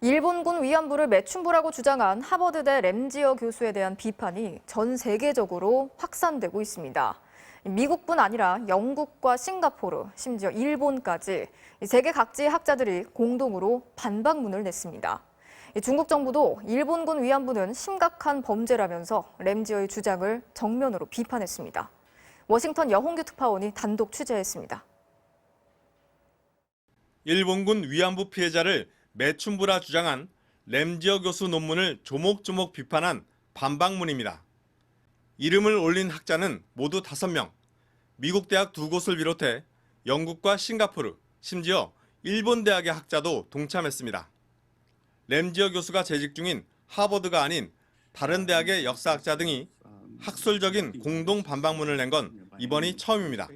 일본군 위안부를 매춘부라고 주장한 하버드대 램지어 교수에 대한 비판이 전 세계적으로 확산되고 있습니다. 미국뿐 아니라 영국과 싱가포르, 심지어 일본까지 세계 각지의 학자들이 공동으로 반박문을 냈습니다. 중국 정부도 일본군 위안부는 심각한 범죄라면서 램지어의 주장을 정면으로 비판했습니다. 워싱턴 여홍규 특파원이 단독 취재했습니다. 일본군 위안부 피해자를 매춘부라 주장한 램지어 교수 논문을 조목조목 비판한 반박문입니다. 이름을 올린 학자는 모두 5명, 미국 대학 2곳을 비롯해 영국과 싱가포르, 심지어 일본 대학의 학자도 동참했습니다. 램지어 교수가 재직 중인 하버드가 아닌 다른 대학의 역사학자 등이 학술적인 공동 반박문을 낸 건 이번이 처음입니다.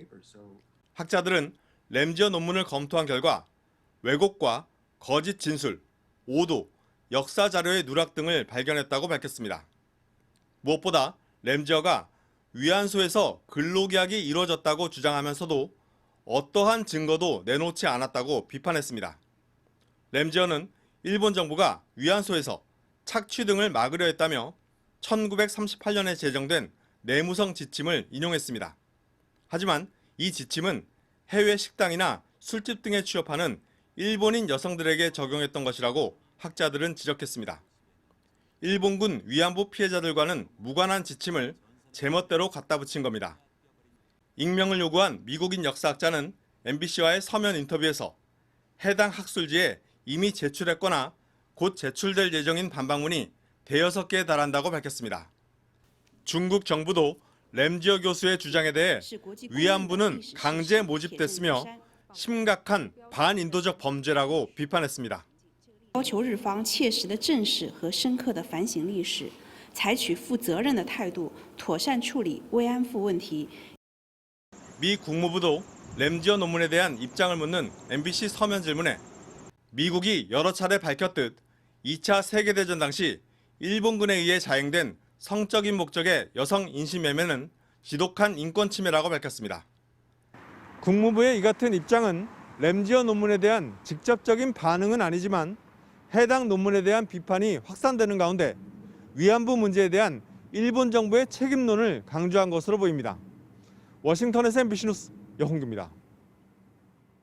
학자들은 램지어 논문을 검토한 결과 왜곡과 거짓 진술, 오도, 역사 자료의 누락 등을 발견했다고 밝혔습니다. 무엇보다 램지어가 위안소에서 근로계약이 이루어졌다고 주장하면서도 어떠한 증거도 내놓지 않았다고 비판했습니다. 램지어는 일본 정부가 위안소에서 착취 등을 막으려 했다며 1938년에 제정된 내무성 지침을 인용했습니다. 하지만 이 지침은 해외 식당이나 술집 등에 취업하는 일본인 여성들에게 적용했던 것이라고 학자들은 지적했습니다. 일본군 위안부 피해자들과는 무관한 지침을 제멋대로 갖다 붙인 겁니다. 익명을 요구한 미국인 역사학자는 MBC와의 서면 인터뷰에서 해당 학술지에 이미 제출했거나 곧 제출될 예정인 반박문이 5개에 달한다고 밝혔습니다. 중국 정부도 램지어 교수의 주장에 대해 위안부는 강제 모집됐으며 심각한 반인도적 범죄라고 비판했습니다. 要求日方切实的正视和深刻的反省历史，采取负责任的态度，妥善处理慰安妇问题。 미 국무부도 램지어 논문에 대한 입장을 묻는 MBC 서면 질문에 미국이 여러 차례 밝혔듯 2차 세계대전 당시 일본군에 의해 자행된 성적인 목적의 여성 인신매매는 지독한 인권 침해라고 밝혔습니다. 국무부의 이 같은 입장은 램지어 논문에 대한 직접적인 반응은 아니지만 해당 논문에 대한 비판이 확산되는 가운데 위안부 문제에 대한 일본 정부의 책임론을 강조한 것으로 보입니다. 워싱턴에서 MBC 뉴스 여홍규입니다.